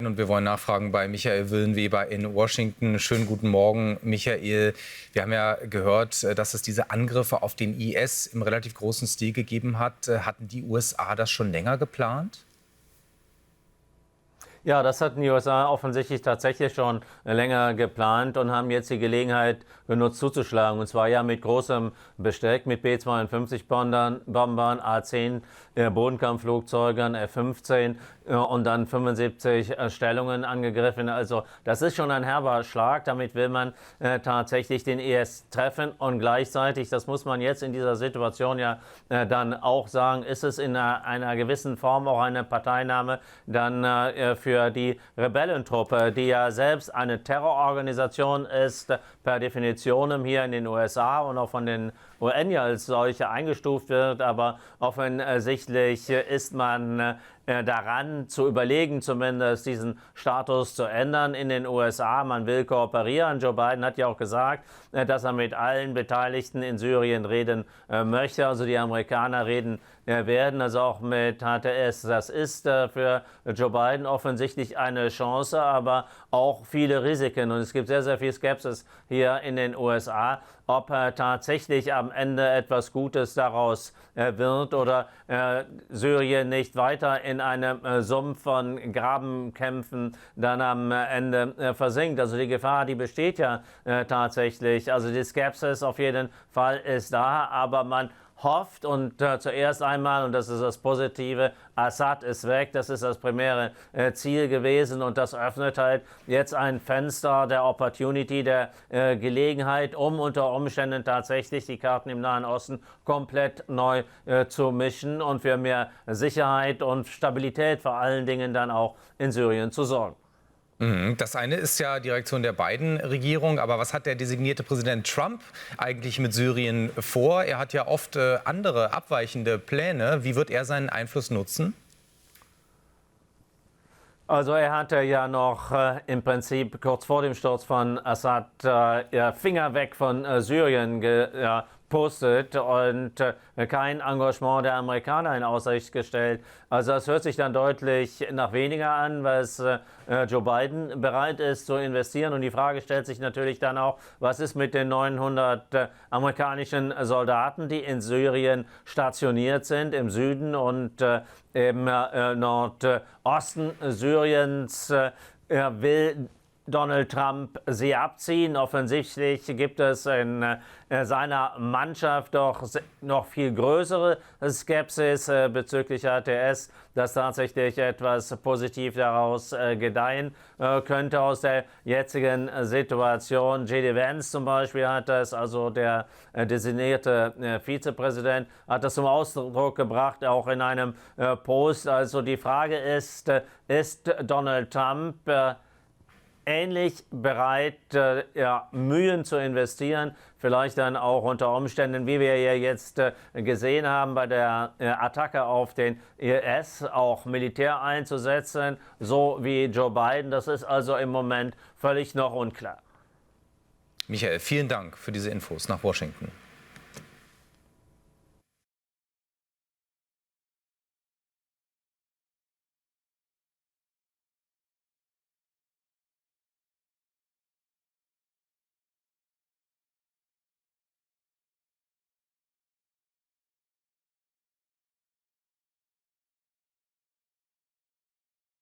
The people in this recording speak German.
Und wir wollen nachfragen bei Michael Willenweber in Washington. Schönen guten Morgen, Michael. Wir haben ja gehört, dass es diese Angriffe auf den IS im relativ großen Stil gegeben hat. Hatten die USA das schon länger geplant? Ja, das hatten die USA offensichtlich tatsächlich schon länger geplant und haben jetzt die Gelegenheit genutzt zuzuschlagen. Und zwar ja mit großem Besteck, mit B-52-Bombern, A-10 Bodenkampfflugzeugern, F-15 und dann 75 Stellungen angegriffen. Also das ist schon ein herber Schlag. Damit will man tatsächlich den IS treffen. Und gleichzeitig, das muss man jetzt in dieser Situation ja dann auch sagen, ist es in einer gewissen Form auch eine Parteinahme dann für die Rebellentruppe, die ja selbst eine Terrororganisation ist, per Definition hier in den USA und auch von den UN ja als solche eingestuft wird. Aber offensichtlich ist man daran zu überlegen, zumindest diesen Status zu ändern in den USA. Man will kooperieren. Joe Biden hat ja auch gesagt, dass er mit allen Beteiligten in Syrien reden möchte. Also die Amerikaner reden werden, also auch mit HTS. Das ist für Joe Biden offensichtlich eine Chance, aber auch viele Risiken. Und es gibt sehr, sehr viel Skepsis hier in den USA, ob tatsächlich am Ende etwas Gutes daraus wird oder Syrien nicht weiter in einem Sumpf von Grabenkämpfen dann am Ende versinkt. Also die Gefahr, die besteht ja tatsächlich. Also die Skepsis auf jeden Fall ist da, aber man hofft und zuerst einmal, und das ist das Positive, Assad ist weg, das ist das primäre Ziel gewesen und das öffnet halt jetzt ein Fenster der Opportunity, der Gelegenheit, um unter Umständen tatsächlich die Karten im Nahen Osten komplett neu zu mischen und für mehr Sicherheit und Stabilität vor allen Dingen dann auch in Syrien zu sorgen. Das eine ist ja die Reaktion der Biden-Regierung, aber was hat der designierte Präsident Trump eigentlich mit Syrien vor? Er hat ja oft andere abweichende Pläne. Wie wird er seinen Einfluss nutzen? Also er hatte ja noch im Prinzip kurz vor dem Sturz von Assad Finger weg von Syrien gepostet und kein Engagement der Amerikaner in Aussicht gestellt. Also es hört sich dann deutlich nach weniger an, was Joe Biden bereit ist zu investieren. Und die Frage stellt sich natürlich dann auch, was ist mit den 900 amerikanischen Soldaten, die in Syrien stationiert sind, im Süden und im Nordosten Syriens. Will Donald Trump sie abziehen. Offensichtlich gibt es in seiner Mannschaft doch noch viel größere Skepsis bezüglich HTS, dass tatsächlich etwas positiv daraus gedeihen könnte aus der jetzigen Situation. J.D. Vance zum Beispiel hat das, also der designierte Vizepräsident, hat das zum Ausdruck gebracht, auch in einem Post. Also die Frage ist Donald Trump ähnlich bereit, Mühen zu investieren, vielleicht dann auch unter Umständen, wie wir ja jetzt gesehen haben, bei der Attacke auf den IS auch Militär einzusetzen, so wie Joe Biden. Das ist also im Moment völlig noch unklar. Michael, vielen Dank für diese Infos nach Washington.